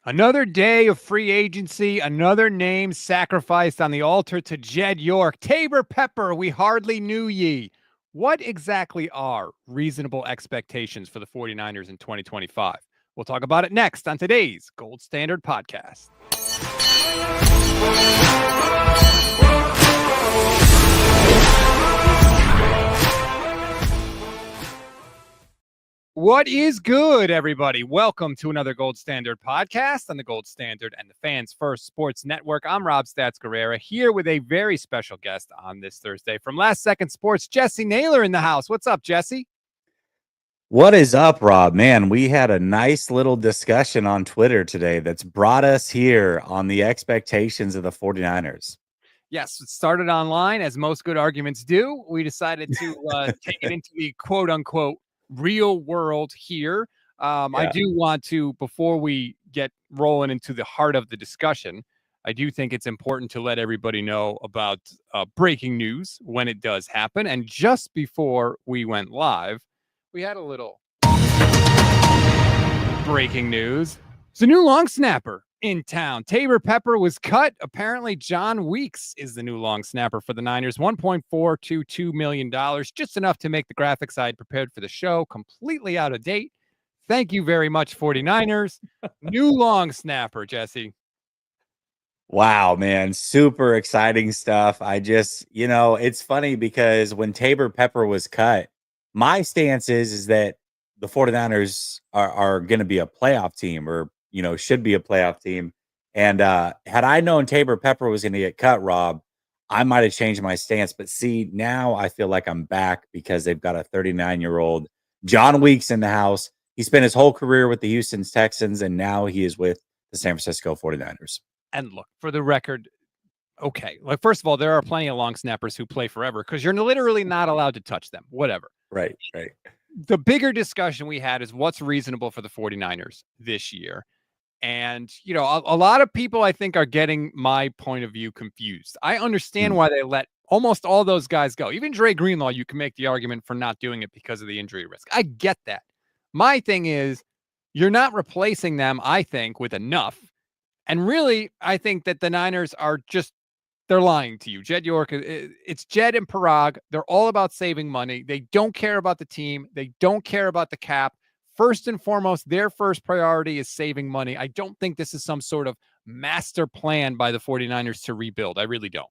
Another day of free agency, another name sacrificed on the altar to Jed York. Tabor Pepper, we hardly knew ye. What exactly are reasonable expectations for the 49ers in 2025? We'll talk about it next on today's Gold Standard Podcast. What is good, everybody? Welcome to another Gold Standard podcast on the Gold Standard and the Fans First Sports Network. I'm Rob Stats Guerrera here with a very special guest on this Thursday from Last Second Sports, Jesse Naylor in the house. What's up, Jesse? What is up, Rob? Man, we had a nice little discussion on Twitter today that's brought us here on the expectations of the 49ers. Yes, it started online, as most good arguments do. We decided to take it into the quote-unquote real world here. I do want to, before we get rolling into the heart of the discussion, I do think it's important to let everybody know about breaking news when it does happen. And just before we went live, we had a little breaking news. It's a new long snapper in town. Tabor Pepper was cut. Apparently, John Weeks is the new long snapper for the Niners. $1.422 million, just enough to make the graphics I had prepared for the show completely out of date. Thank you very much, 49ers. New long snapper, Jesse. Wow, man, super exciting stuff. It's funny because when Tabor Pepper was cut, my stance is that the 49ers are going to be a playoff team or should be a playoff team. And had I known Tabor Pepper was going to get cut, Rob, I might have changed my stance. But see, now I feel like I'm back because they've got a 39-year-old John Weeks in the house. He spent his whole career with the Houston Texans, and now he is with the San Francisco 49ers. And look, for the record, okay, like first of all, there are plenty of long snappers who play forever because you're literally not allowed to touch them, whatever. Right. The bigger discussion we had is what's reasonable for the 49ers this year. And, a lot of people, I think, are getting my point of view confused. I understand why they let almost all those guys go. Even Dre Greenlaw, you can make the argument for not doing it because of the injury risk. I get that. My thing is, you're not replacing them, I think, with enough. And really, I think that the Niners are they're lying to you. Jed York, it's Jed and Parag. They're all about saving money. They don't care about the team. They don't care about the cap. First and foremost, their first priority is saving money. I don't think this is some sort of master plan by the 49ers to rebuild. I really don't.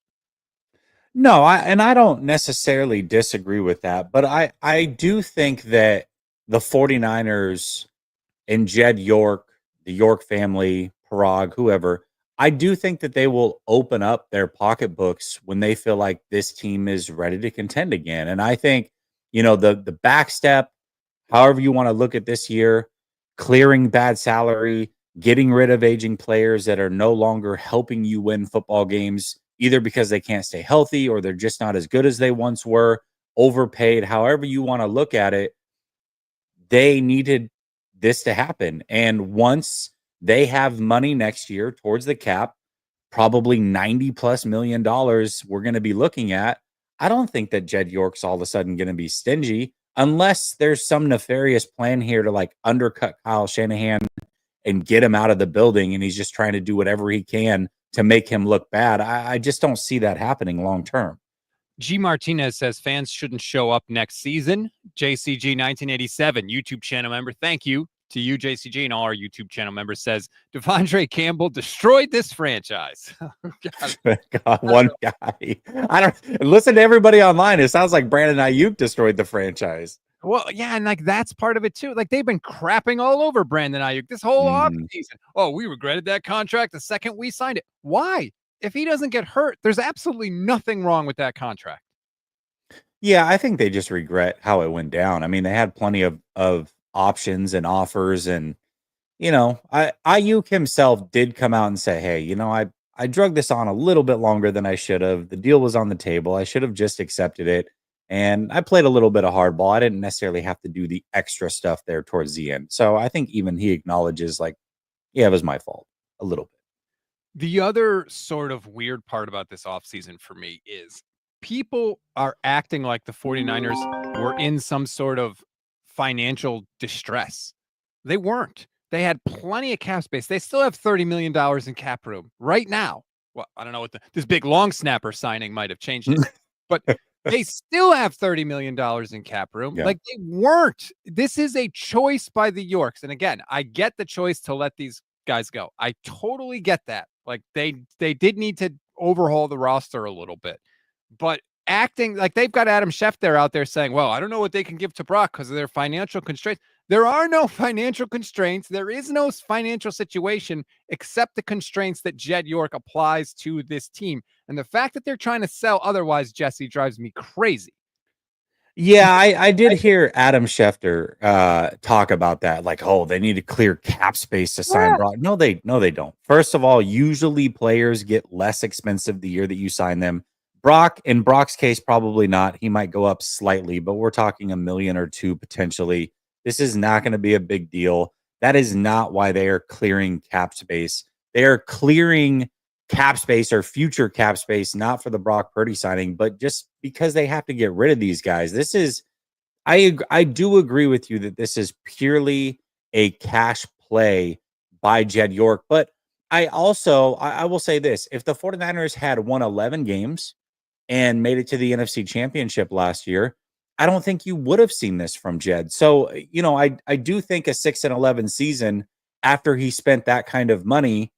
No, I don't necessarily disagree with that, but I do think that the 49ers and Jed York, the York family, Parag, whoever, I do think that they will open up their pocketbooks when they feel like this team is ready to contend again. And I think, the back step, however you want to look at this year, clearing bad salary, getting rid of aging players that are no longer helping you win football games, either because they can't stay healthy or they're just not as good as they once were, overpaid, however you want to look at it, they needed this to happen. And once they have money next year towards the cap, probably $90+ million we're going to be looking at. I don't think that Jed York's all of a sudden going to be stingy unless there's some nefarious plan here to like undercut Kyle Shanahan and get him out of the building. And he's just trying to do whatever he can to make him look bad. I just don't see that happening long term. G Martinez says fans shouldn't show up next season. JCG 1987 YouTube channel member. Thank you to you, JCG, and all our YouTube channel members, says Devondre Campbell destroyed this franchise. God, one guy. I don't listen to everybody online. It sounds like Brandon Ayuk destroyed the franchise. Well, yeah, and like that's part of it too. Like they've been crapping all over Brandon Ayuk this whole offseason. Oh, we regretted that contract the second we signed it. Why? If he doesn't get hurt, there's absolutely nothing wrong with that contract. Yeah, I think they just regret how it went down. I mean, they had plenty of options and offers, and Ayuk himself did come out and say, "Hey, I drug this on a little bit longer than I should have. The deal was on the table. I should have just accepted it, and I played a little bit of hardball. I didn't necessarily have to do the extra stuff there towards the end." So I think even he acknowledges, like, yeah, it was my fault a little bit. The other sort of weird part about this offseason for me is people are acting like the 49ers were in some sort of financial distress. They weren't. They had plenty of cap space. They still have $30 million in cap room right now. Well, I don't know what this big long snapper signing might have changed it, but they still have $30 million in cap room. Yeah. Like they weren't. This is a choice by the Yorks. And again, I get the choice to let these guys go. I totally get that. Like they did need to overhaul the roster a little bit, but acting like they've got Adam Schefter out there saying, well, I don't know what they can give to Brock because of their financial constraints. There are no financial constraints. There is no financial situation except the constraints that Jed York applies to this team. And the fact that they're trying to sell otherwise, Jesse, drives me crazy. Yeah, I did hear Adam Schefter talk about that. Like, oh, they need to clear cap space to sign Brock. No, they don't. First of all, usually players get less expensive the year that you sign them. Brock, in Brock's case, probably not. He might go up slightly, but we're talking $1 million or $2 million potentially. This is not going to be a big deal. That is not why they are clearing cap space. They are clearing cap space or future cap space, not for the Brock Purdy signing, but just because they have to get rid of these guys. This is, I do agree with you that this is purely a cash play by Jed York. But I will say this: if the 49ers had won 11 games and made it to the NFC Championship last year, I don't think you would have seen this from Jed. So, I do think a 6-11 season after he spent that kind of money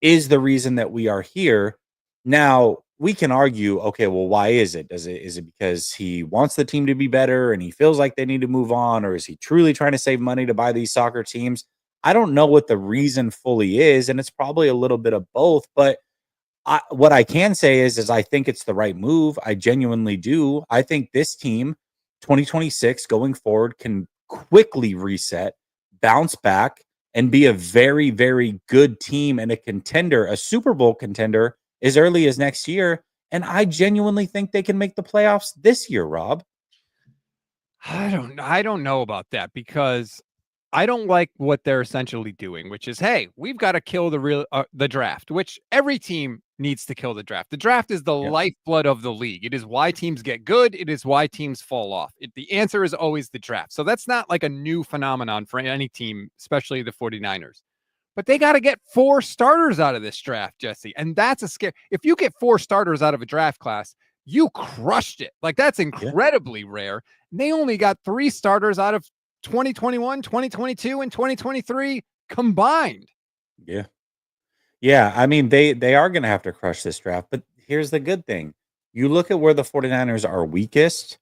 is the reason that we are here. Now, we can argue, okay, well, why is it? Is it because he wants the team to be better and he feels like they need to move on, or is he truly trying to save money to buy these soccer teams? I don't know what the reason fully is, and it's probably a little bit of both, but what I can say is I think it's the right move. I genuinely do. I think this team, 2026 going forward, can quickly reset, bounce back, and be a very, very good team and a contender, a Super Bowl contender, as early as next year. And I genuinely think they can make the playoffs this year, Rob. I don't know about that, because I don't like what they're essentially doing, which is, hey, we've got to kill the draft, which every team needs to kill the draft. The draft is the lifeblood of the league. It is why teams get good. It is why teams fall off. The answer is always the draft. So that's not like a new phenomenon for any team, especially the 49ers. But they got to get 4 starters out of this draft, Jesse. And that's a scare. If you get 4 starters out of a draft class, you crushed it. Like, that's incredibly rare. And they only got 3 starters out of 2021, 2022, and 2023 combined. Yeah. Yeah. I mean, they are going to have to crush this draft. But here's the good thing. You look at where the 49ers are weakest.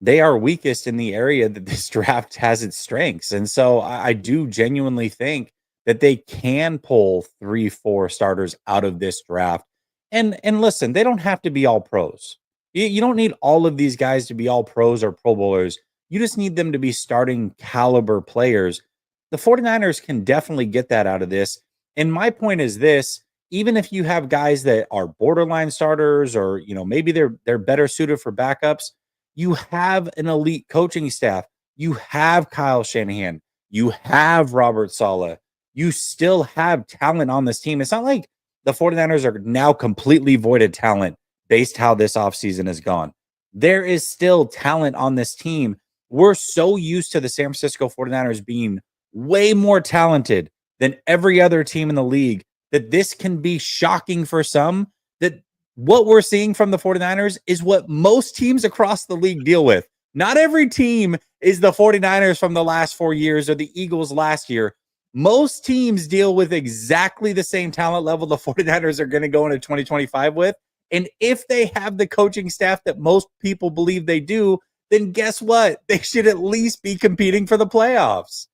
They are weakest in the area that this draft has its strengths. And so I do genuinely think that they can pull 3-4 starters out of this draft. And listen, they don't have to be all pros. You don't need all of these guys to be all pros or Pro Bowlers. You just need them to be starting caliber players. The 49ers can definitely get that out of this. And my point is this: even if you have guys that are borderline starters, or maybe they're better suited for backups, you have an elite coaching staff. You have Kyle Shanahan. You have Robert Saleh. You still have talent on this team. It's not like the 49ers are now completely void of talent based how this offseason has gone. There is still talent on this team. We're so used to the San Francisco 49ers being way more talented than every other team in the league that this can be shocking for some, that what we're seeing from the 49ers is what most teams across the league deal with. Not every team is the 49ers from the last 4 years or the Eagles last year. Most teams deal with exactly the same talent level the 49ers are going to go into 2025 with. And if they have the coaching staff that most people believe they do, then guess what? They should at least be competing for the playoffs.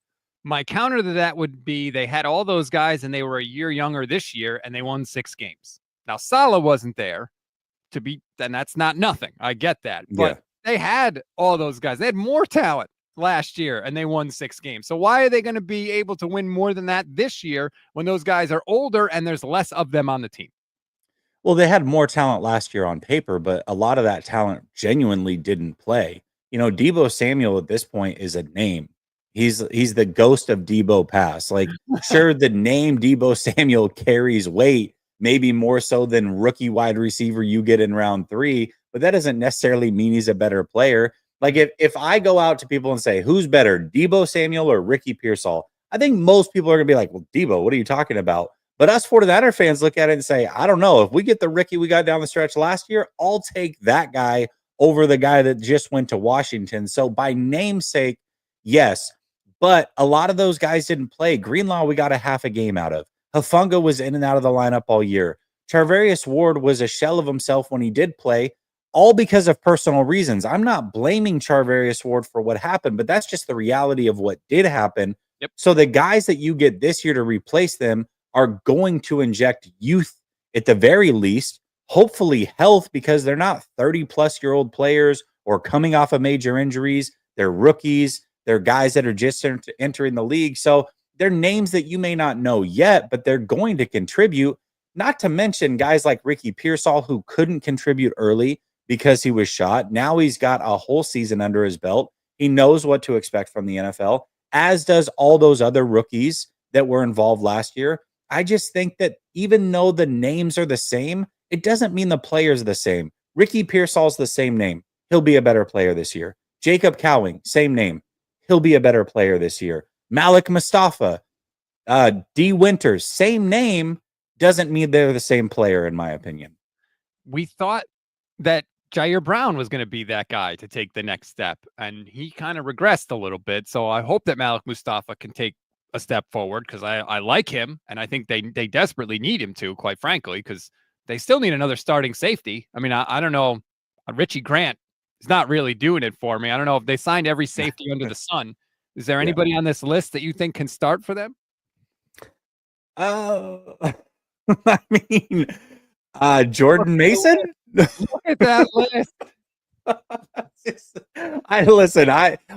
My counter to that would be they had all those guys and they were a year younger this year and they won 6 games. Now, Saleh wasn't there and that's not nothing. I get that. But they had all those guys. They had more talent last year and they won 6 games. So why are they going to be able to win more than that this year when those guys are older and there's less of them on the team? Well, they had more talent last year on paper, but a lot of that talent genuinely didn't play. Deebo Samuel at this point is a name. He's the ghost of Deebo Pass. Like, sure, the name Deebo Samuel carries weight, maybe more so than rookie wide receiver you get in round 3, but that doesn't necessarily mean he's a better player. Like, if I go out to people and say, who's better, Deebo Samuel or Ricky Pearsall, I think most people are going to be like, well, Deebo, what are you talking about? But us 49er fans look at it and say, I don't know. If we get the Ricky we got down the stretch last year, I'll take that guy over the guy that just went to Washington. So by namesake, yes. But a lot of those guys didn't play. Greenlaw, we got a half a game out of. Hufanga was in and out of the lineup all year. Charvarius Ward was a shell of himself when he did play, all because of personal reasons. I'm not blaming Charvarius Ward for what happened, but that's just the reality of what did happen. Yep. So the guys that you get this year to replace them are going to inject youth at the very least, hopefully health, because they're not 30-plus-year-old players or coming off of major injuries. They're rookies. They're guys that are just entering the league. So they're names that you may not know yet, but they're going to contribute, not to mention guys like Ricky Pearsall, who couldn't contribute early because he was shot. Now he's got a whole season under his belt. He knows what to expect from the NFL, as does all those other rookies that were involved last year. I just think that even though the names are the same, it doesn't mean the players are the same. Ricky Pearsall's the same name. He'll be a better player this year. Jacob Cowing, same name. He'll be a better player this year. Malik Mustafa, D. Winters, same name, doesn't mean they're the same player, in my opinion. We thought that Jair Brown was going to be that guy to take the next step, and he kind of regressed a little bit. So I hope that Malik Mustafa can take a step forward, because I like him, and I think they desperately need him to, quite frankly, because they still need another starting safety. I mean, I don't know. Richie Grant is not really doing it for me. I don't know if they signed every safety under the sun. Is there anybody on this list that you think can start for them? I mean, Jordan Mason? Look at that list.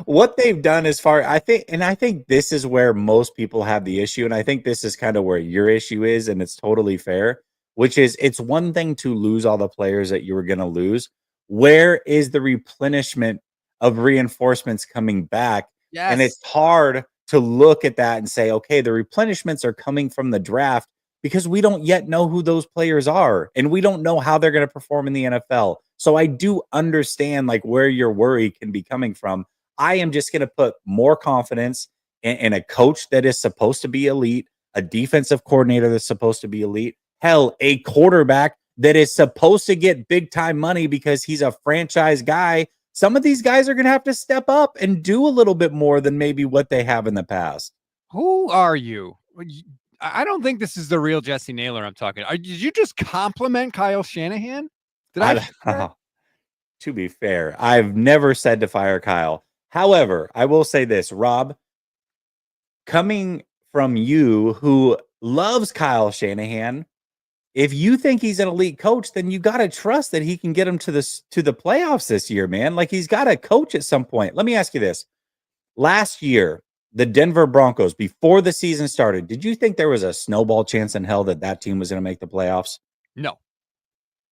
What they've done as far, I think this is where most people have the issue, and I think this is kind of where your issue is, and it's totally fair, which is it's one thing to lose all the players that you were going to lose. Where is the replenishment of reinforcements coming back? Yes. And it's hard to look at that and say, okay, the replenishments are coming from the draft, because we don't yet know who those players are, and we don't know how they're going to perform in the NFL. So I do understand like where your worry can be coming from. I am just going to put more confidence in a coach that is supposed to be elite, a defensive coordinator that's supposed to be elite, hell, a quarterback that is supposed to get big time money because he's a franchise guy. Some of these guys are going to have to step up and do a little bit more than maybe what they have in the past. Who are you? I don't think this is the real Jesse Naylor I'm talking. Did you just compliment Kyle Shanahan? Did I? To be fair, I've never said to fire Kyle. However, I will say this, Rob, coming from you who loves Kyle Shanahan, if you think he's an elite coach, then you got to trust that he can get him to the playoffs this year, man. Like, he's got to coach at some point. Let me ask you this. Last year, the Denver Broncos, before the season started, did you think there was a snowball chance in hell that team was going to make the playoffs? No.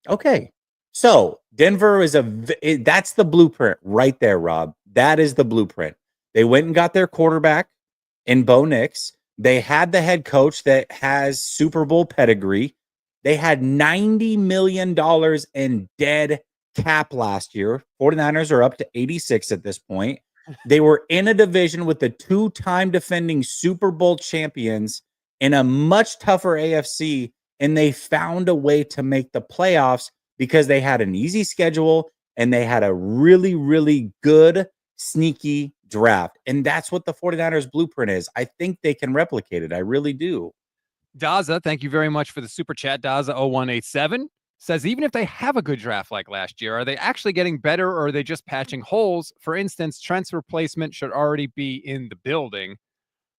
Okay. So Denver that's the blueprint right there, Rob. That is the blueprint. They went and got their quarterback in Bo Nix. They had the head coach that has Super Bowl pedigree. They had $90 million in dead cap last year. 49ers are up to 86 at this point. They were in a division with the two-time defending Super Bowl champions in a much tougher AFC, and they found a way to make the playoffs because they had an easy schedule and they had a really, really good, sneaky draft. And that's what the 49ers blueprint is. I think they can replicate it. I really do. Daza, thank you very much for the super chat. Daza0187 says, even if they have a good draft like last year, are they actually getting better, or are they just patching holes? For instance, Trent's replacement should already be in the building.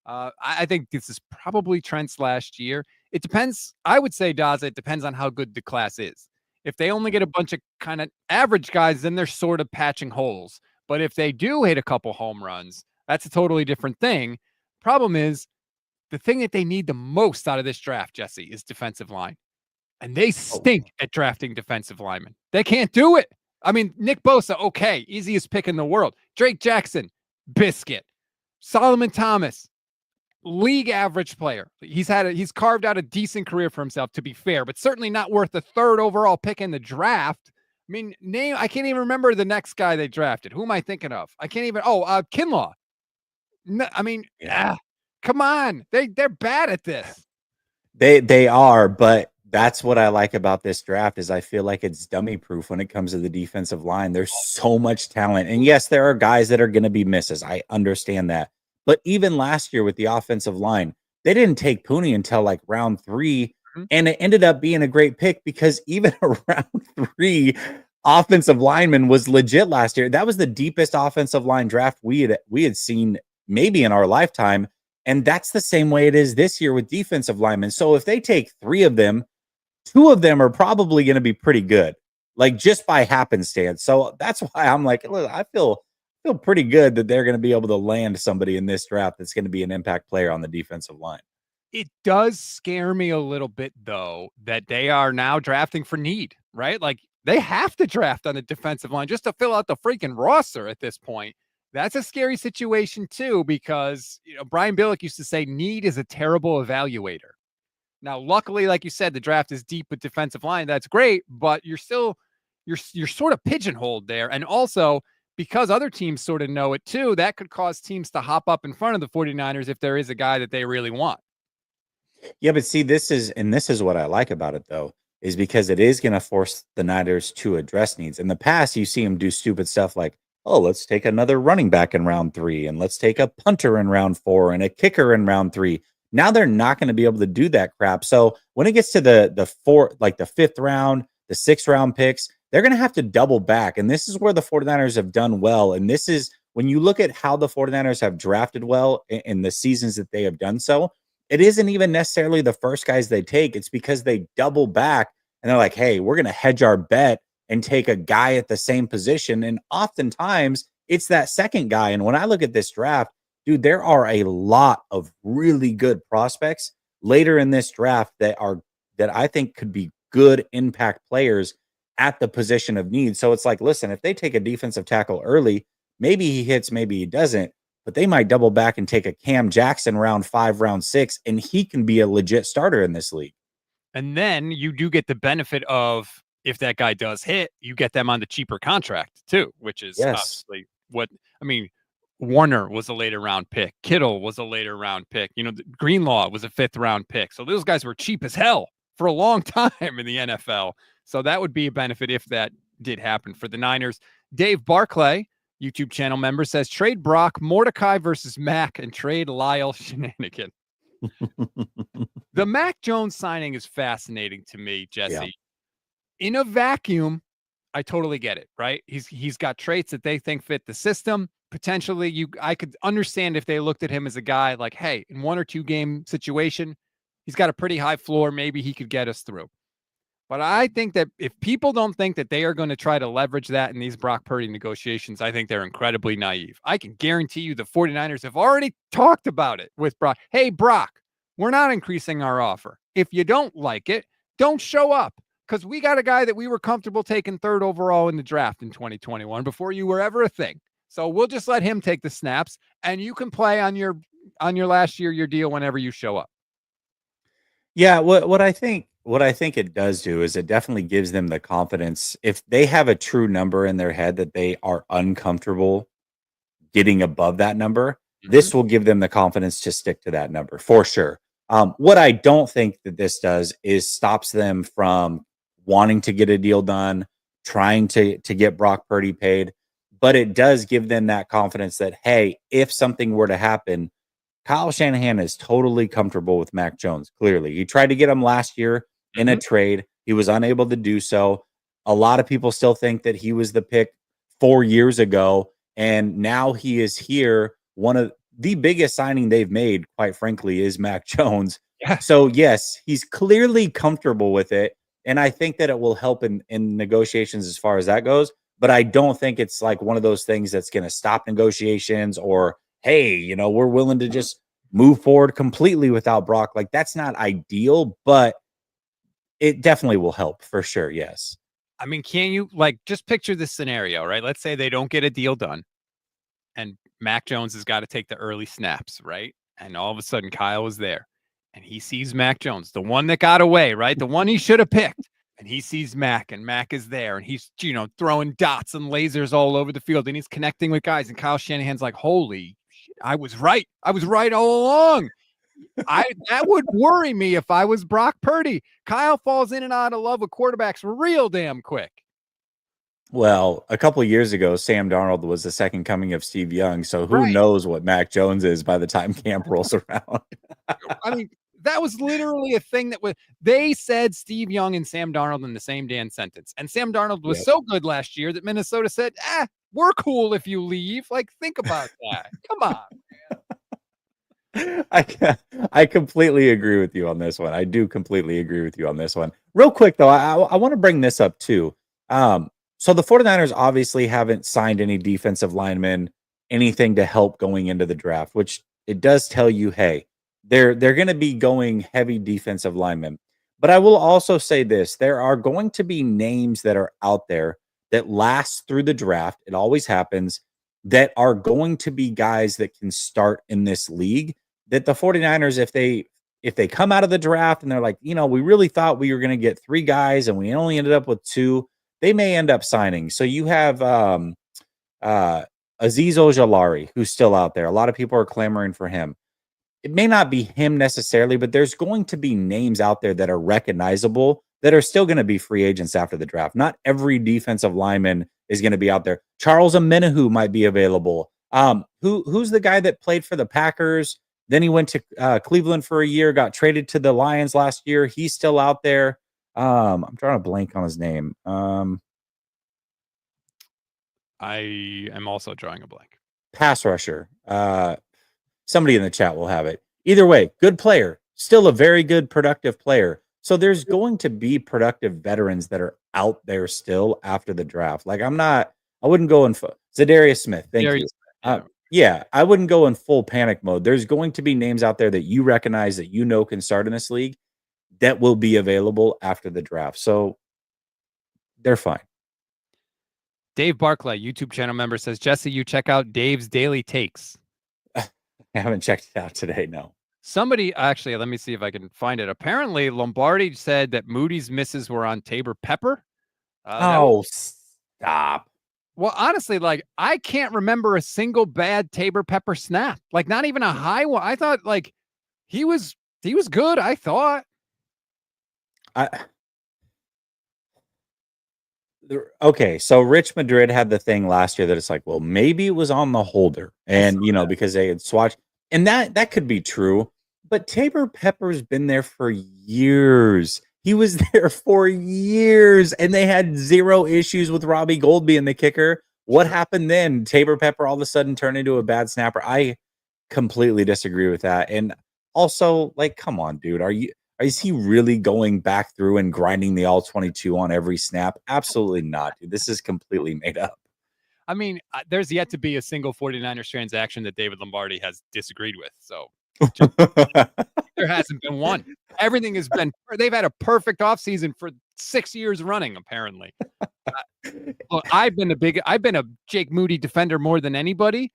I think this is probably Trent's last year. It depends. I would say, Daza, it depends on how good the class is. If they only get a bunch of kind of average guys, then they're sort of patching holes. But if they do hit a couple home runs, that's a totally different thing. Problem is, the thing that they need the most out of this draft, Jesse, is defensive line. And they stink at drafting defensive linemen. They can't do it. I mean, Nick Bosa, okay, easiest pick in the world. Drake Jackson, biscuit. Solomon Thomas, league average player. He's carved out a decent career for himself, to be fair, but certainly not worth the third overall pick in the draft. I mean, I can't even remember the next guy they drafted. Who am I thinking of? I can't even. Kinlaw. No, I mean, Come on. They're bad at this. They are, but that's what I like about this draft is I feel like it's dummy proof when it comes to the defensive line. There's so much talent. And yes, there are guys that are going to be misses. I understand that. But even last year with the offensive line, they didn't take Pooney until like round 3. And it ended up being a great pick because even a round 3 offensive lineman was legit last year. That was the deepest offensive line draft we had seen maybe in our lifetime. And that's the same way it is this year with defensive linemen. So if they take 3 of them, 2 of them are probably going to be pretty good, like just by happenstance. So that's why I'm like, look, I feel pretty good that they're going to be able to land somebody in this draft that's going to be an impact player on the defensive line. It does scare me a little bit, though, that they are now drafting for need, right? Like they have to draft on the defensive line just to fill out the freaking roster at this point. That's a scary situation, too, because Brian Billick used to say need is a terrible evaluator. Now, luckily, like you said, the draft is deep with defensive line. That's great, but you're still you're sort of pigeonholed there. And also, because other teams sort of know it too, that could cause teams to hop up in front of the 49ers if there is a guy that they really want. Yeah, but see, this is what I like about it, though, is because it is going to force the Niners to address needs. In the past, you see them do stupid stuff like, oh, let's take another running back in round 3, and let's take a punter in round 4 and a kicker in round 3. Now they're not going to be able to do that crap. So when it gets to the 4th, like the 5th round, the 6th round picks, they're going to have to double back. And this is where the 49ers have done well. And this is when you look at how the 49ers have drafted well in the seasons that they have done so, it isn't even necessarily the first guys they take. It's because they double back and they're like, hey, we're going to hedge our bet and take a guy at the same position. And oftentimes it's that second guy. And when I look at this draft, dude, there are a lot of really good prospects later in this draft that I think could be good impact players at the position of need. So it's like, listen, if they take a defensive tackle early, maybe he hits, maybe he doesn't, but they might double back and take a Cam Jackson round 5, round 6, and he can be a legit starter in this league. And then you do get the benefit of, if that guy does hit, you get them on the cheaper contract too, which is obviously what, I mean, Warner was a later round pick. Kittle was a later round pick. Greenlaw was a 5th round pick. So those guys were cheap as hell for a long time in the NFL. So that would be a benefit if that did happen for the Niners. Dave Barclay, YouTube channel member, says trade Brock Mordecai versus Mac and trade Lyle Shanahan. The Mac Jones signing is fascinating to me, Jesse. Yeah. In a vacuum, I totally get it, right? He's got traits that they think fit the system. Potentially, I could understand if they looked at him as a guy like, hey, in 1 or 2 game situation, he's got a pretty high floor. Maybe he could get us through. But I think that if people don't think that they are going to try to leverage that in these Brock Purdy negotiations, I think they're incredibly naive. I can guarantee you the 49ers have already talked about it with Brock. Hey, Brock, we're not increasing our offer. If you don't like it, don't show up, because we got a guy that we were comfortable taking 3rd overall in the draft in 2021 before you were ever a thing. So we'll just let him take the snaps, and you can play on your last year, your deal whenever you show up. Yeah, what I think it does do is it definitely gives them the confidence. If they have a true number in their head that they are uncomfortable getting above that number, this will give them the confidence to stick to that number for sure. What I don't think that this does is stops them from wanting to get a deal done, trying to get Brock Purdy paid. But it does give them that confidence that, hey, if something were to happen, Kyle Shanahan is totally comfortable with Mac Jones. Clearly, he tried to get him last year in a trade. He was unable to do so. A lot of people still think that he was the pick 4 years ago, and now he is here. One of the biggest signing they've made, quite frankly, is Mac Jones. Yeah. So yes, he's clearly comfortable with it, and I think that it will help in negotiations as far as that goes. But I don't think it's like one of those things that's going to stop negotiations or, hey, we're willing to just move forward completely without Brock. Like, that's not ideal, but it definitely will help for sure. Yes. I mean, can you just picture this scenario, right? Let's say they don't get a deal done and Mac Jones has got to take the early snaps, right? And all of a sudden Kyle is there and he sees Mac Jones, the one that got away, right? The one he should have picked. And he sees Mac, and Mac is there, and he's, throwing dots and lasers all over the field, and he's connecting with guys. And Kyle Shanahan's like, holy shit, I was right. I was right all along. That would worry me if I was Brock Purdy. Kyle falls in and out of love with quarterbacks real damn quick. Well, a couple of years ago, Sam Darnold was the second coming of Steve Young, so who knows what Mac Jones is by the time camp rolls around. I mean, that was literally a thing they said Steve Young and Sam Darnold in the same damn sentence. And Sam Darnold was so good last year that Minnesota said, we're cool if you leave. Like, think about that. Come on, man. I completely agree with you on this one. I do completely agree with you on this one. Real quick, though, I want to bring this up, too. So the 49ers obviously haven't signed any defensive linemen, anything to help going into the draft, which it does tell you, hey, they're going to be going heavy defensive linemen. But I will also say this. There are going to be names that are out there that last through the draft. It always happens. That are going to be guys that can start in this league. That the 49ers, if they come out of the draft and they're like, we really thought we were going to get 3 guys and we only ended up with 2, they may end up signing. So you have Azeez Ojulari, who's still out there. A lot of people are clamoring for him. It may not be him necessarily, but there's going to be names out there that are recognizable that are still going to be free agents after the draft. Not every defensive lineman is going to be out there. Charles Omenihu might be available. Who's the guy that played for the Packers? Then he went to Cleveland for a year, got traded to the Lions last year. He's still out there. I'm trying to blank on his name. I am also drawing a blank. Pass rusher. Somebody in the chat will have it. Either way, good player. Still a very good, productive player. So there's going to be productive veterans that are out there still after the draft. Like I wouldn't go in Zadarius Smith. Thank you. Yeah, I wouldn't go in full panic mode. There's going to be names out there that you recognize that can start in this league that will be available after the draft. So they're fine. Dave Barclay, YouTube channel member, says, Jesse, you check out Dave's Daily Takes. I haven't checked it out today, no. Somebody, actually, let me see if I can find it. Apparently, Lombardi said that Moody's misses were on Taybor Pepper. Stop. Well, honestly, like, I can't remember a single bad Taybor Pepper snap. Like, not even a high one. I thought, like, he was good, I thought. Okay, so Rich Madrid had the thing last year that it's like, well, maybe it was on the holder, and because they had swatched, and that could be true. But Taybor Pepper's been there for years. He was there for years, and they had 0 issues with Robbie Gould being the kicker. What happened then? Taybor Pepper all of a sudden turned into a bad snapper. I completely disagree with that. And also, like, come on, dude, is he really going back through and grinding the all 22 on every snap? Absolutely not, dude. This is completely made up. I mean, there's yet to be a single 49ers transaction that David Lombardi has disagreed with. So there hasn't been one. Everything has been, they've had a perfect offseason for 6 years running, apparently. Look, I've been a Jake Moody defender more than anybody.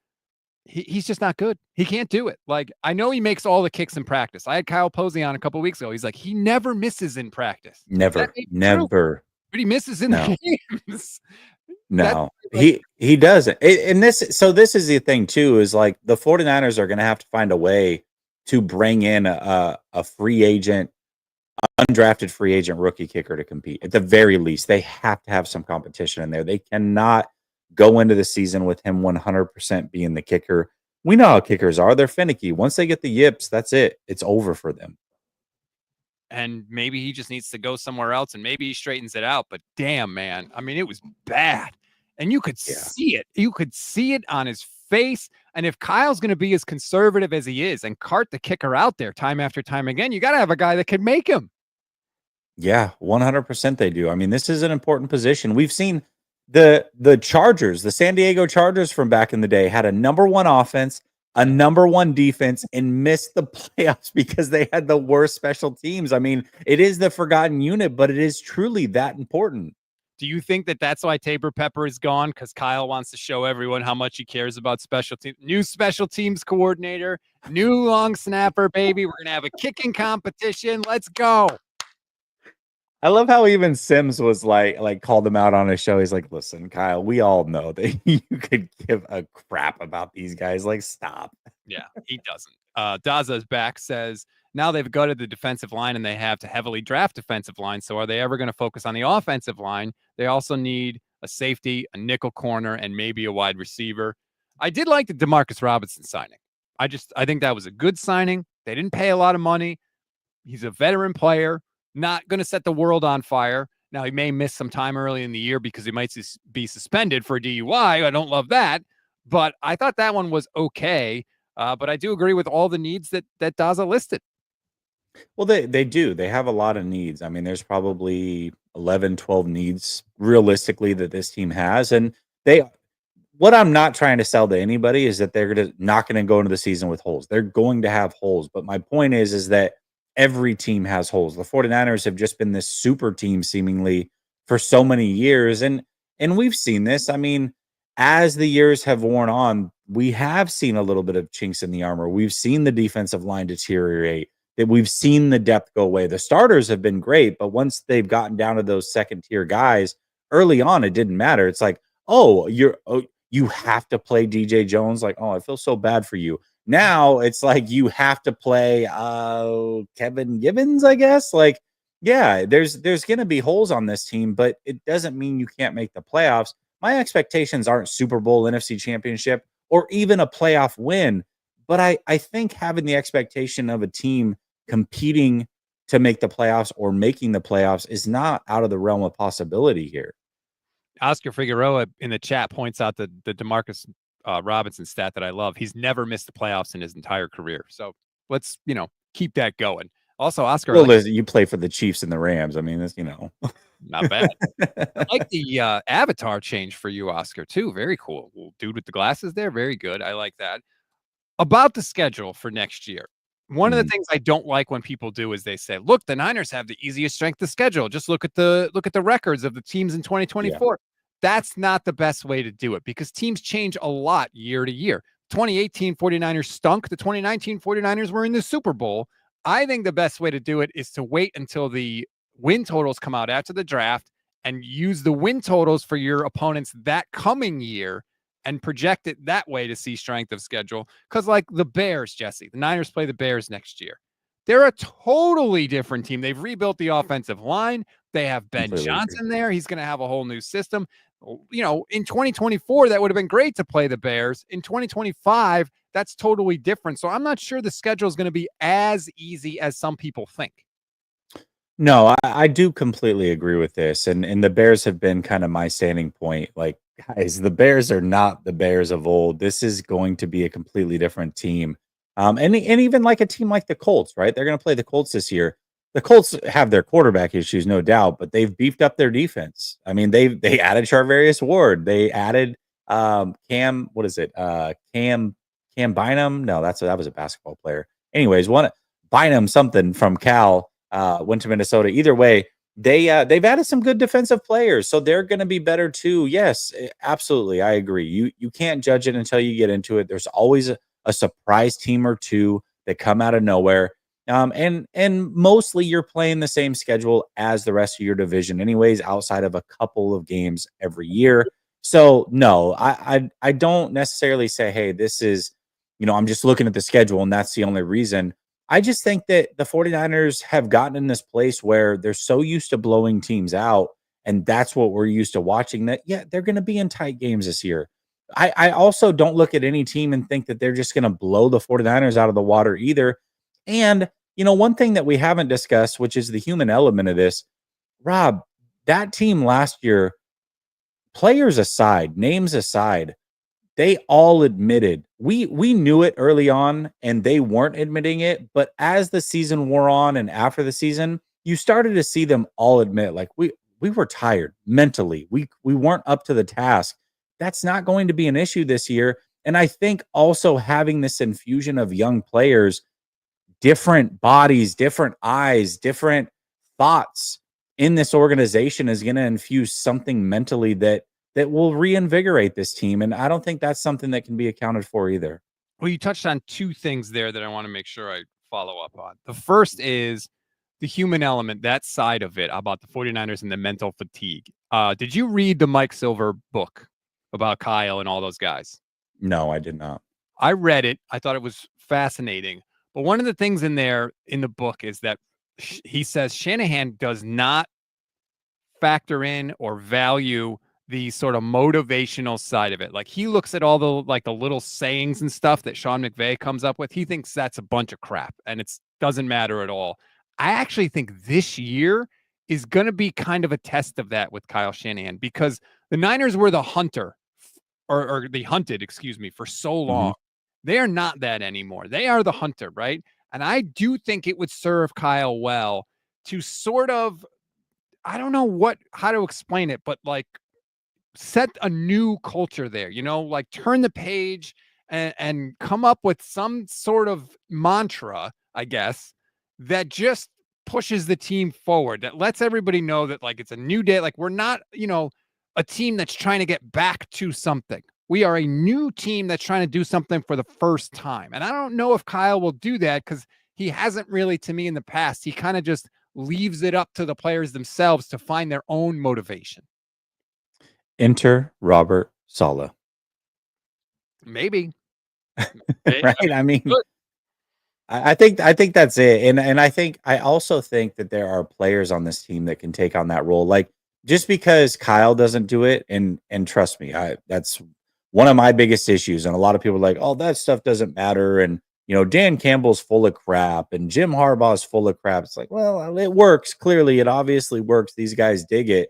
He's just not good. He can't do it. Like, I know he makes all the kicks in practice. I had Kyle Posey on a couple of weeks ago. He's like, he never misses in practice. Never. But he misses in the games. No, he doesn't. And this is the thing too, is like the 49ers are going to have to find a way to bring in a free agent, undrafted free agent rookie kicker to compete. At the very least, they have to have some competition in there. They cannot go into the season with him 100% being the kicker. We know how kickers are. They're finicky. Once they get the yips, that's it. It's over for them. And maybe he just needs to go somewhere else, and maybe he straightens it out. But damn, man, I mean, it was bad. And you could see it. You could see it on his face. And if Kyle's going to be as conservative as he is and cart the kicker out there time after time again, you got to have a guy that can make him. Yeah, 100% they do. I mean, this is an important position. We've seen the Chargers, the San Diego Chargers from back in the day, had a number 1 offense, a number 1 defense, and missed the playoffs because they had the worst special teams. I mean, it is the forgotten unit, but it is truly that important. Do you think that that's why Taybor Pepper is gone? Because Kyle wants to show everyone how much he cares about special teams. New special teams coordinator, new long snapper, baby. We're going to have a kicking competition. Let's go. I love how even Sims was like called him out on his show. He's like, "Listen, Kyle, we all know that you could give a crap about these guys. Like, stop." Yeah, he doesn't. Daza's back says now they've gutted the defensive line and they have to heavily draft defensive line. So are they ever going to focus on the offensive line? They also need a safety, a nickel corner, and maybe a wide receiver. I did like the Demarcus Robinson signing. I think that was a good signing. They didn't pay a lot of money. He's a veteran player, not going to set the world on fire. Now, he may miss some time early in the year because he might be suspended for a DUI. I don't love that. But I thought that one was okay. But I do agree with all the needs that Daza listed. Well, they do. They have a lot of needs. I mean, there's probably 11, 12 needs realistically that this team has. And they what I'm not trying to sell to anybody is that they're not going to go into the season with holes. They're going to have holes. But my point is that every team has holes. The 49ers have just been this super team seemingly for so many years. And we've seen this. I mean, as the years have worn on, we have seen a little bit of chinks in the armor. We've seen the defensive line deteriorate, that we've seen the depth go away. The starters have been great, but once they've gotten down to those second tier guys early on, it didn't matter. It's like, you have to play DJ Jones. Like, oh, I feel so bad for you. Now it's like you have to play Kevin Gibbons, I guess. Like, yeah, there's gonna be holes on this team, but it doesn't mean you can't make the playoffs. My expectations aren't Super Bowl, NFC championship, or even a playoff win. But I think having the expectation of a team competing to make the playoffs or making the playoffs is not out of the realm of possibility here. Oscar Figueroa in the chat points out the Demarcus Robinson stat that I love. He's never missed the playoffs in his entire career. So let's, keep that going. Also, Oscar, Well, you play for the Chiefs and the Rams. I mean, not bad. I like the avatar change for you, Oscar, too. Very cool. Dude with the glasses there. Very good. I like that. About the schedule for next year. One of the things I don't like when people do is they say, look, the Niners have the easiest strength of schedule. Just look at the records of the teams in 2024. Yeah. That's not the best way to do it because teams change a lot year to year. 2018 49ers stunk. The 2019 49ers were in the Super Bowl. I think the best way to do it is to wait until the win totals come out after the draft and use the win totals for your opponents that coming year and project it that way to see strength of schedule. Because like the Bears, Jesse, the Niners play the Bears next year. They're a totally different team. They've rebuilt the offensive line. They have Ben Johnson there. He's going to have a whole new system. In 2024, that would have been great to play the Bears. In 2025, that's totally different. So I'm not sure the schedule is going to be as easy as some people think. No, I do completely agree with this. And the Bears have been kind of my standing point. Like, guys, the Bears are not the Bears of old. This is going to be a completely different team. And even like a team like the Colts, right? They're going to play the Colts this year. The Colts have their quarterback issues, no doubt, but they've beefed up their defense. I mean, they added Charvarius Ward. They added Cam, what is it? Cam Bynum? No, that was a basketball player. Anyways, one Bynum something from Cal went to Minnesota. Either way, they've added some good defensive players, so they're going to be better too. Yes, absolutely, I agree. You can't judge it until you get into it. There's always a surprise team or two that come out of nowhere. And mostly you're playing the same schedule as the rest of your division anyways, outside of a couple of games every year. So no, I don't necessarily say, hey, this is, I'm just looking at the schedule and that's the only reason. I just think that the 49ers have gotten in this place where they're so used to blowing teams out, and that's what we're used to watching, that, yeah, they're going to be in tight games this year. I also don't look at any team and think that they're just going to blow the 49ers out of the water either. And, one thing that we haven't discussed, which is the human element of this, Rob, that team last year, players aside, names aside, they all admitted we knew it early on and they weren't admitting it. But as the season wore on and after the season, you started to see them all admit, like, we were tired mentally. We weren't up to the task. That's not going to be an issue this year. And I think also having this infusion of young players, different bodies, different eyes, different thoughts in this organization is going to infuse something mentally that will reinvigorate this team. And I don't think that's something that can be accounted for either. Well, you touched on two things there that I want to make sure I follow up on. The first is the human element, that side of it about the 49ers and the mental fatigue. Did you read the Mike Silver book about Kyle and all those guys? No, I did not. I read it. I thought it was fascinating. But one of the things in there in the book is that he says Shanahan does not factor in or value the sort of motivational side of it. Like he looks at all the little sayings and stuff that Sean McVay comes up with. He thinks that's a bunch of crap and it doesn't matter at all. I actually think this year is going to be kind of a test of that with Kyle Shanahan because the Niners were the hunter or the hunted, excuse me, for so long. They are not that anymore. They are the hunter, right? And I do think it would serve Kyle well to sort of, I don't know how to explain it, but like set a new culture there, like turn the page and come up with some sort of mantra, I guess, that just pushes the team forward, that lets everybody know that like it's a new day. Like we're not, a team that's trying to get back to something. We are a new team that's trying to do something for the first time. And I don't know if Kyle will do that because he hasn't really, to me, in the past. He kind of just leaves it up to the players themselves to find their own motivation. Enter Robert Saleh. Maybe. Right? I mean, I think that's it. And I also think that there are players on this team that can take on that role. Like just because Kyle doesn't do it, and trust me, that's one of my biggest issues. And a lot of people are like, oh, that stuff doesn't matter. And Dan Campbell's full of crap and Jim Harbaugh's full of crap. It's like, well, it works. Clearly, it obviously works. These guys dig it.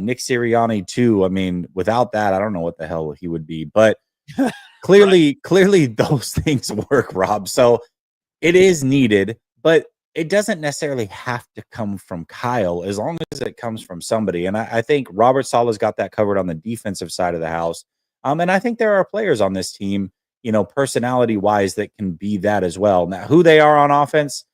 Nick Sirianni too. I mean, without that, I don't know what the hell he would be. But clearly those things work, Rob. So it is needed, but it doesn't necessarily have to come from Kyle as long as it comes from somebody. And I think Robert Saleh's got that covered on the defensive side of the house. And I think there are players on this team, personality wise, that can be that as well. Now, who they are on offense,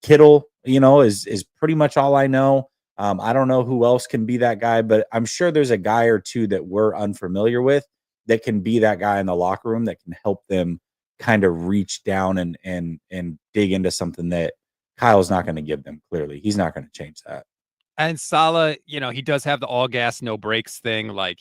Kittle, is pretty much all I know. I don't know who else can be that guy, but I'm sure there's a guy or two that we're unfamiliar with that can be that guy in the locker room that can help them kind of reach down and dig into something that Kyle's not going to give them. Clearly, he's not going to change that. And Saleh, he does have the all gas, no brakes thing. Like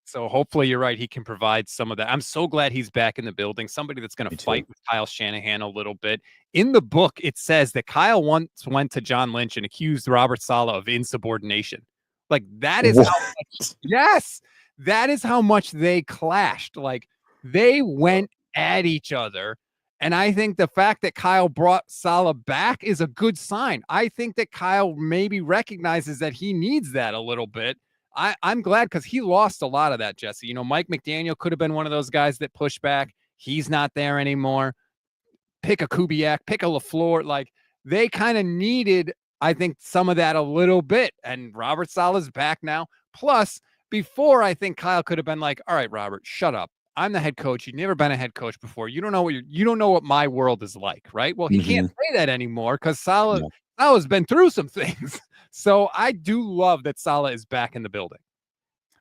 so hopefully you're right. He can provide some of that. I'm so glad he's back in the building. Somebody that's going to fight with Kyle Shanahan a little bit. In the book, it says that Kyle once went to John Lynch and accused Robert Saleh of insubordination. Like that is how much, yes, that is how much they clashed. Like they went at each other. And I think the fact that Kyle brought Saleh back is a good sign. I think that Kyle maybe recognizes that he needs that a little bit. I'm glad because he lost a lot of that, Jesse. Mike McDaniel could have been one of those guys that pushed back. He's not there anymore. Pick a Kubiak, pick a LaFleur. Like they kind of needed, I think, some of that a little bit. And Robert Saleh's back now. Plus, before I think Kyle could have been like, all right, Robert, shut up. I'm the head coach. You've never been a head coach before. You don't know you don't know what my world is like, right? Well, he can't say that anymore because Saleh's been through some things. So I do love that Saleh is back in the building.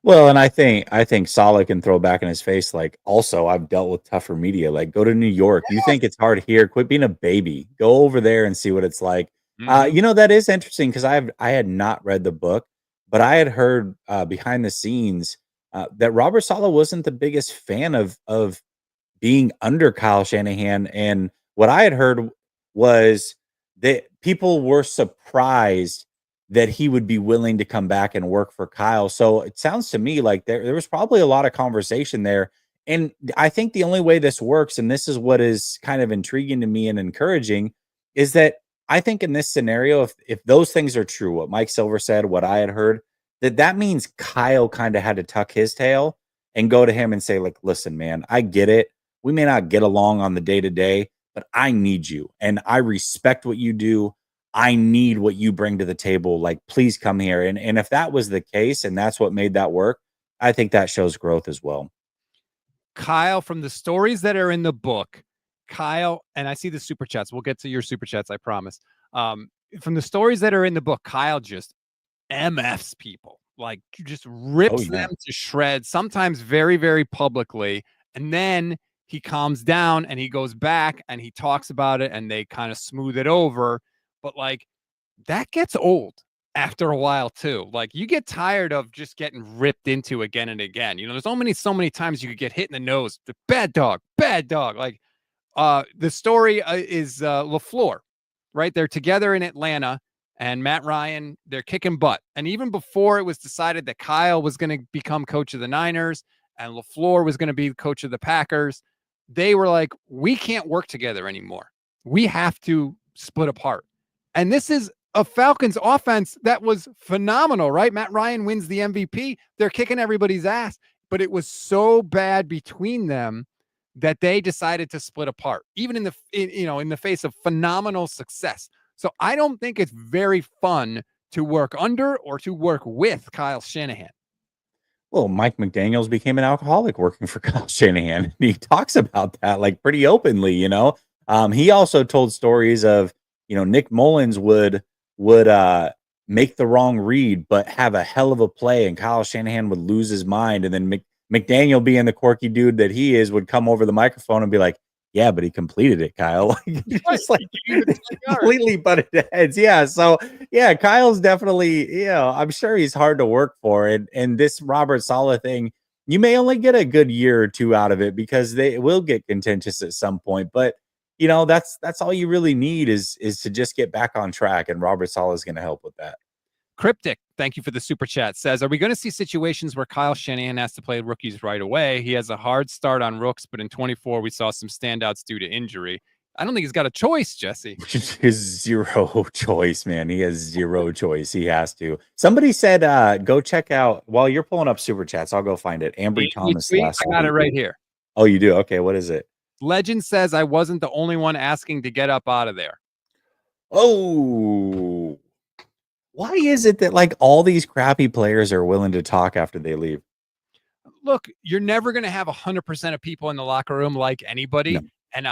Well, and I think Saleh can throw back in his face. Like, also, I've dealt with tougher media. Like, go to New York. You think it's hard here? Quit being a baby. Go over there and see what it's like. That is interesting because I had not read the book, but I had heard behind the scenes that Robert Saleh wasn't the biggest fan of being under Kyle Shanahan. And what I had heard was that people were surprised that he would be willing to come back and work for Kyle. So it sounds to me like there was probably a lot of conversation there. And I think the only way this works, and this is what is kind of intriguing to me and encouraging, is that I think in this scenario, if those things are true, what Mike Silver said, what I had heard, that means Kyle kind of had to tuck his tail and go to him and say, like, listen, man, I get it. We may not get along on the day-to-day, but I need you. And I respect what you do. I need what you bring to the table. Like, please come here. And if that was the case and that's what made that work, I think that shows growth as well. Kyle, from the stories that are in the book, Kyle, and I see the super chats. We'll get to your super chats, I promise. From the stories that are in the book, Kyle just MFs people, like just rips them to shreds, sometimes very, very publicly. And then he calms down and he goes back and he talks about it and they kind of smooth it over. But like that gets old after a while too. Like you get tired of just getting ripped into again and again. You know, there's so many times you could get hit in the nose. The bad dog, bad dog. Like the story is LaFleur, right? They're together in Atlanta, and Matt Ryan, they're kicking butt. And even before it was decided that Kyle was going to become coach of the Niners and LaFleur was going to be the coach of the Packers, they were like, we can't work together anymore. We have to split apart. And this is a Falcons offense that was phenomenal, right? Matt Ryan wins the MVP. They're kicking everybody's ass, but it was so bad between them that they decided to split apart, even in the face of phenomenal success. So I don't think it's very fun to work under or to work with Kyle Shanahan. Well, Mike McDaniels became an alcoholic working for Kyle Shanahan. He talks about that like pretty openly, you know. He also told stories of, you know, Nick Mullins would make the wrong read, but have a hell of a play, and Kyle Shanahan would lose his mind, and then McDaniel, being the quirky dude that he is, would come over the microphone and be like, "Yeah, but he completed it, Kyle." Just like completely butted heads. Yeah. So yeah, Kyle's definitely, you know, I'm sure he's hard to work for. And this Robert Saleh thing, you may only get a good year or two out of it because they will get contentious at some point. But you know, that's all you really need is to just get back on track. And Robert Saleh is going to help with that. Cryptic, thank you for the super chat, says, are we going to see situations where Kyle Shanahan has to play rookies right away? He has a hard start on rooks, but in 24, we saw some standouts due to injury. I don't think he's got a choice, Jesse. His zero choice, man. He has zero choice. He has to. Somebody said, go check out, while you're pulling up super chats, I'll go find it. Ambry Thomas last I got it right here. Oh, you do? Okay, what is it? Legend says I wasn't the only one asking to get up out of there. Oh, why is it that like all these crappy players are willing to talk after they leave? Look, you're never going to have 100% of people in the locker room like anybody. No. And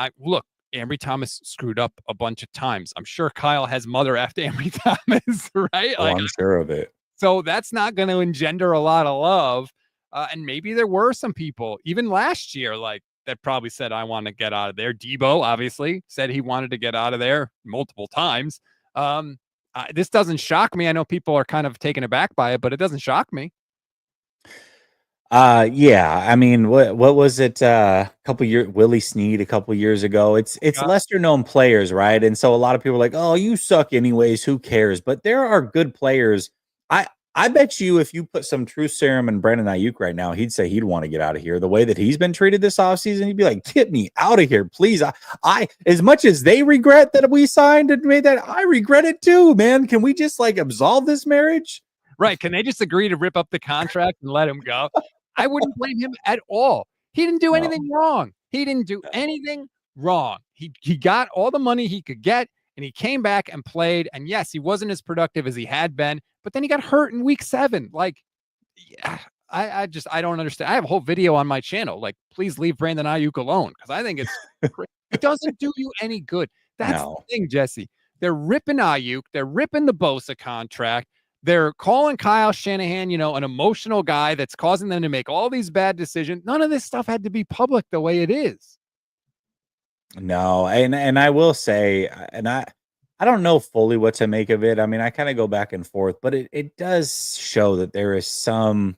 Ambry Thomas screwed up a bunch of times. I'm sure Kyle has mother effed Ambry Thomas, right? Oh, I'm sure of it. So that's not going to engender a lot of love. And maybe there were some people, even last year, like that probably said, I want to get out of there. Deebo obviously said he wanted to get out of there multiple times. This doesn't shock me. I know people are kind of taken aback by it, but it doesn't shock me. Yeah. I mean, what was it? A couple years, Willie Snead a couple years ago. It's lesser known players, right? And so a lot of people are like, "Oh, you suck anyways. Who cares?" But there are good players. I bet you if you put some truth serum in Brandon Ayuk right now, he'd say he'd want to get out of here. The way that he's been treated this offseason, he'd be like, "Get me out of here, please." I as much as they regret that we signed and made that, I regret it too, man. Can we just like absolve this marriage? Right. Can they just agree to rip up the contract and let him go? I wouldn't blame him at all. He didn't do anything wrong. He didn't do anything wrong. He got all the money he could get, and he came back and played. And yes, he wasn't as productive as he had been, but then he got hurt in week 7. Like, yeah, I don't understand. I have a whole video on my channel. Like, please leave Brandon Ayuk alone, because I think it doesn't do you any good. That's the thing, Jesse. They're ripping Ayuk. They're ripping the Bosa contract. They're calling Kyle Shanahan, an emotional guy that's causing them to make all these bad decisions. None of this stuff had to be public the way it is. No, and I will say, and I don't know fully what to make of it. I mean, I kind of go back and forth, but it does show that there's some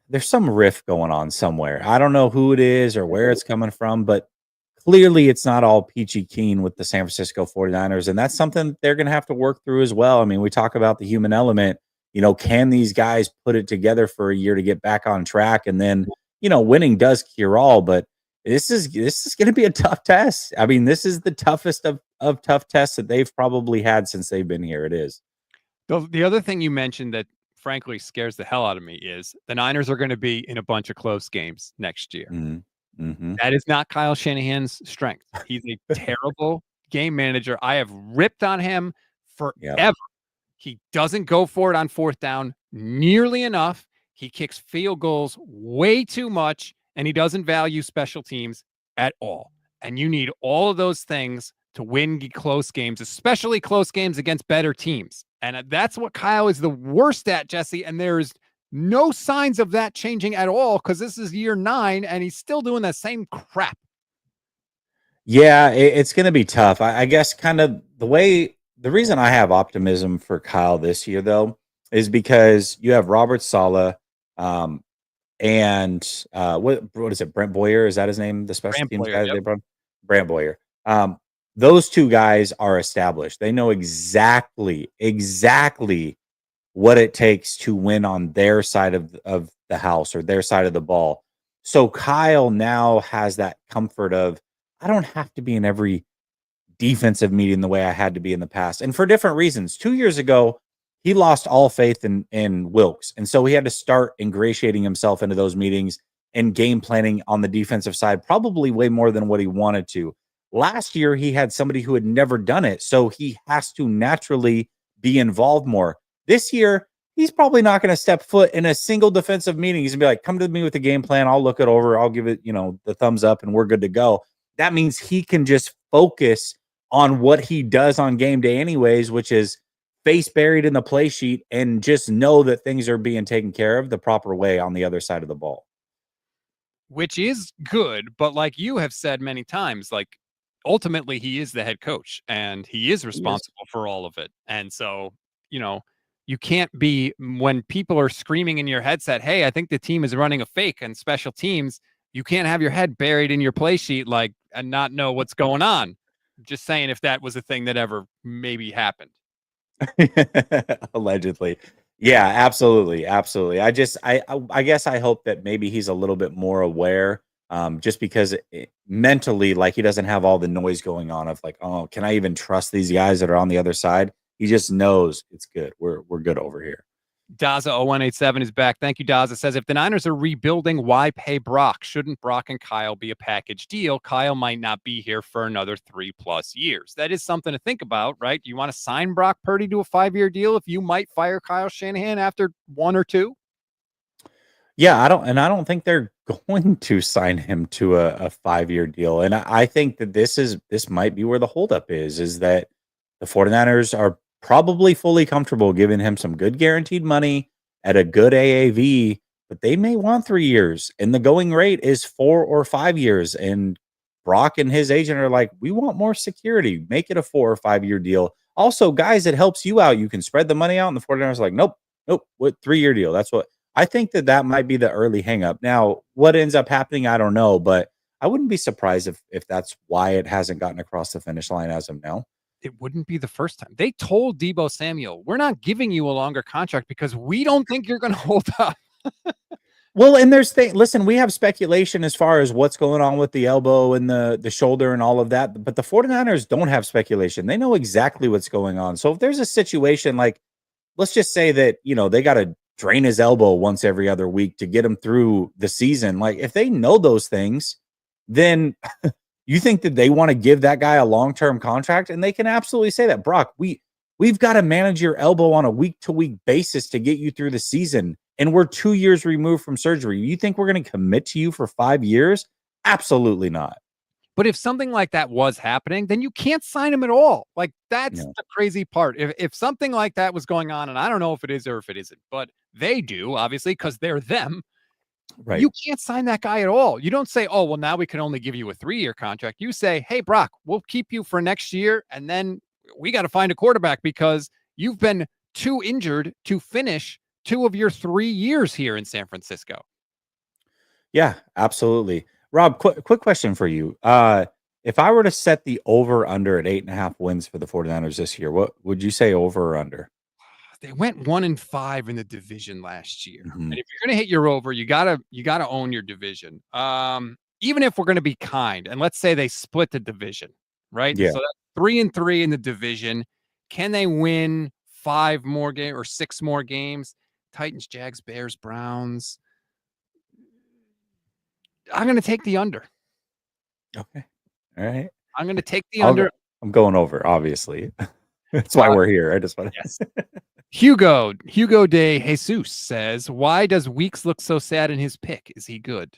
rift going on somewhere. I don't know who it is or where it's coming from, but clearly it's not all peachy keen with the San Francisco 49ers. And that's something they're going to have to work through as well. I mean, we talk about the human element, can these guys put it together for a year to get back on track? And then, winning does cure all, but this is going to be a tough test. I mean, this is the toughest of tough tests that they've probably had since they've been here. It is. The other thing you mentioned that frankly scares the hell out of me is the Niners are going to be in a bunch of close games next year. Mm-hmm. Mm-hmm. That is not Kyle Shanahan's strength. He's a terrible game manager. I have ripped on him forever. Yep. He doesn't go for it on 4th down nearly enough. He kicks field goals way too much, and he doesn't value special teams at all. And you need all of those things to win close games, especially close games against better teams. And that's what Kyle is the worst at, Jesse. And there's no signs of that changing at all, because this is year 9 and he's still doing that same crap. Yeah, it's going to be tough. I guess kind of the way The reason I have optimism for Kyle this year, though, is because you have Robert Saleh, um, and what is it? Brent Boyer, is that his name? The special Brand teams player, guy that yep. they brought, Brent Boyer. Those two guys are established. They know exactly what it takes to win on their side of the house or their side of the ball. So Kyle now has that comfort of I don't have to be in every defensive meeting the way I had to be in the past, and for different reasons. 2 years ago, he lost all faith in Wilkes, and so he had to start ingratiating himself into those meetings and game planning on the defensive side, probably way more than what he wanted to. Last year, he had somebody who had never done it, so he has to naturally be involved more. This year, he's probably not going to step foot in a single defensive meeting. He's gonna be like, "Come to me with the game plan. I'll look it over. I'll give it, the thumbs up, and we're good to go." That means he can just focus on what he does on game day anyways, which is face buried in the play sheet and just know that things are being taken care of the proper way on the other side of the ball. Which is good, but like you have said many times, like ultimately he is the head coach and he is Yes. responsible for all of it. And so, you know, you can't be when people are screaming in your headset, "Hey, I think the team is running a fake and special teams." You can't have your head buried in your play sheet like and not know what's going on. Just saying if that was a thing that ever maybe happened. Allegedly. Yeah, absolutely. Absolutely. I guess I hope that maybe he's a little bit more aware, just because mentally, like he doesn't have all the noise going on of like, oh, can I even trust these guys that are on the other side? He just knows it's good. We're good over here. Daza0187 is back. Thank you, Daza. Says if the Niners are rebuilding, why pay Brock? Shouldn't Brock and Kyle be a package deal? Kyle might not be here for another 3+ years. That is something to think about, right? Do you want to sign Brock Purdy to a 5-year deal if you might fire Kyle Shanahan after 1 or 2? Yeah, I don't think they're going to sign him to a 5-year deal. And I think that this might be where the holdup is that the 49ers are probably fully comfortable giving him some good guaranteed money at a good AAV, but they may want 3 years. And the going rate is 4 or 5 years. And Brock and his agent are like, we want more security. Make it a 4 or 5 year deal. Also, guys, it helps you out. You can spread the money out. And the 49ers are like, nope, what 3 year deal? That's what I think that might be the early hangup. Now, what ends up happening, I don't know, but I wouldn't be surprised if that's why it hasn't gotten across the finish line as of now. It wouldn't be the first time. They told Deebo Samuel, we're not giving you a longer contract because we don't think you're going to hold up. Well, and listen, we have speculation as far as what's going on with the elbow and the shoulder and all of that, but the 49ers don't have speculation. They know exactly what's going on. So if there's a situation like, let's just say that, they got to drain his elbow once every other week to get him through the season. Like if they know those things, then you think that they want to give that guy a long-term contract? And they can absolutely say that, Brock, we've got to manage your elbow on a week-to-week basis to get you through the season. And we're 2 years removed from surgery. You think we're going to commit to you for 5 years? Absolutely not. But if something like that was happening, then you can't sign him at all. Like that's Yeah. the crazy part. If something like that was going on, and I don't know if it is or if it isn't, but they do, obviously, because they're them. Right. You can't sign that guy at all. You don't say, oh, well, now we can only give you a 3-year contract. You say, hey, Brock, we'll keep you for next year. And then we got to find a quarterback because you've been too injured to finish 2 of your 3 years here in San Francisco. Yeah, absolutely. Rob, quick question for you. If I were to set the over under at 8.5 wins for the 49ers this year, what would you say over or under? They went 1-5 in the division last year. Mhm. And if you're going to hit your over, you gotta own your division. Even if we're going to be kind, and let's say they split the division, right? Yeah. So that's 3-3 in the division. Can they win 5 more games or 6 more games? Titans, Jags, Bears, Browns. I'm going to take the under. Okay. All right. I'm going to take the I'll under. go I'm going over, obviously. That's why we're here. I just want Yes. Hugo de Jesus says, why does Weeks look so sad in his pick? Is he good?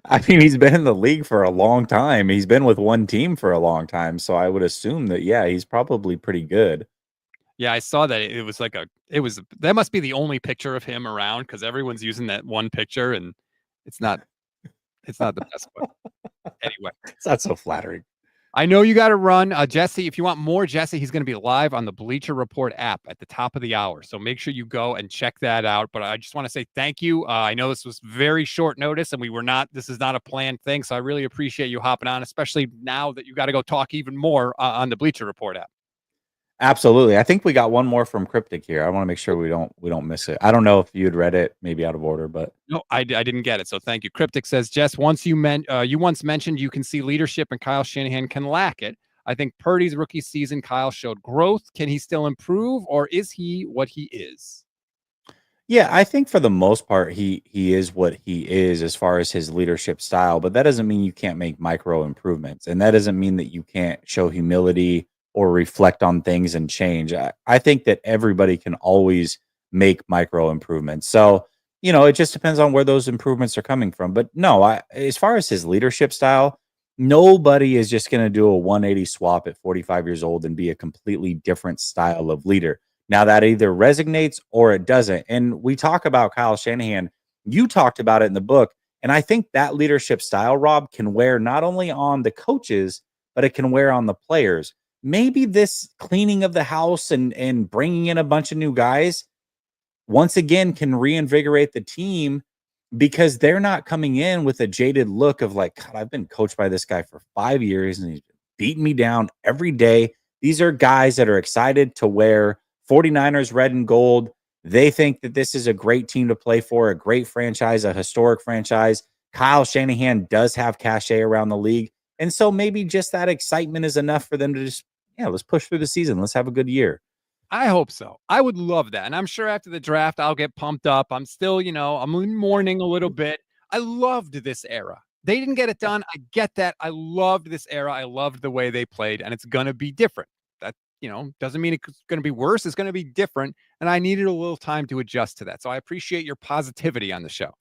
I mean, he's been in the league for a long time. He's been with one team for a long time, so I would assume that yeah, he's probably pretty good. Yeah, I saw that. That must be the only picture of him around because everyone's using that one picture and it's not the best one. Anyway, It's not so flattering. I know you got to run. Jesse, if you want more Jesse, he's going to be live on the Bleacher Report app at the top of the hour. So make sure you go and check that out. But I just want to say thank you. I know this was very short notice and this is not a planned thing. So I really appreciate you hopping on, especially now that you got to go talk even more on the Bleacher Report app. Absolutely. I think we got one more from Cryptic here. I want to make sure we don't miss it. I don't know if you had read it, maybe out of order, but no, I didn't get it. So thank you. Cryptic says, Jess, you once mentioned you can see leadership and Kyle Shanahan can lack it. I think Purdy's rookie season, Kyle showed growth. Can he still improve, or is he what he is? yeah, I think for the most part he is what he is as far as his leadership style, but that doesn't mean you can't make micro improvements, and that doesn't mean that you can't show humility or reflect on things and change. I think that everybody can always make micro improvements. So, it just depends on where those improvements are coming from. But no, as far as his leadership style, nobody is just going to do a 180 swap at 45 years old and be a completely different style of leader. Now that either resonates or it doesn't. And we talk about Kyle Shanahan. You talked about it in the book. And I think that leadership style, Rob, can wear not only on the coaches, but it can wear on the players. Maybe this cleaning of the house and bringing in a bunch of new guys once again can reinvigorate the team, because they're not coming in with a jaded look of like, God, I've been coached by this guy for 5 years and he's beating me down every day. These are guys that are excited to wear 49ers red and gold. They think that this is a great team to play for, a great franchise, a historic franchise. Kyle Shanahan does have cachet around the league. And so maybe just that excitement is enough for them to just, let's push through the season. Let's have a good year. I hope so. I would love that. And I'm sure after the draft, I'll get pumped up. I'm still, I'm in mourning a little bit. I loved this era. They didn't get it done. I get that. I loved this era. I loved the way they played, and it's going to be different. That, doesn't mean it's going to be worse. It's going to be different. And I needed a little time to adjust to that. So I appreciate your positivity on the show.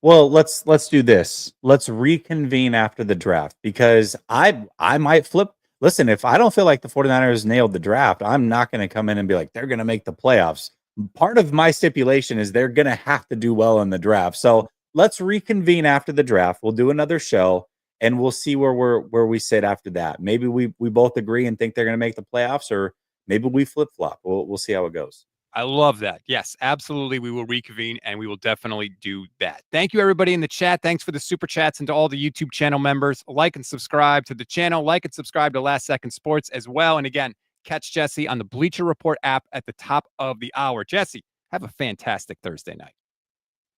Well, let's do this. Let's reconvene after the draft, because I might flip. Listen, if I don't feel like the 49ers nailed the draft, I'm not going to come in and be like, they're going to make the playoffs. Part of my stipulation is they're going to have to do well in the draft. So let's reconvene after the draft. We'll do another show and we'll see where we sit after that. Maybe we both agree and think they're going to make the playoffs, or maybe we flip flop. We'll see how it goes. I love that. Yes, absolutely. We will reconvene and we will definitely do that. Thank you, everybody in the chat. Thanks for the super chats, and to all the YouTube channel members. Like and subscribe to the channel. Like and subscribe to Last Second Sports as well. And again, catch Jesse on the Bleacher Report app at the top of the hour. Jesse, have a fantastic Thursday night.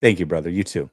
Thank you, brother. You too.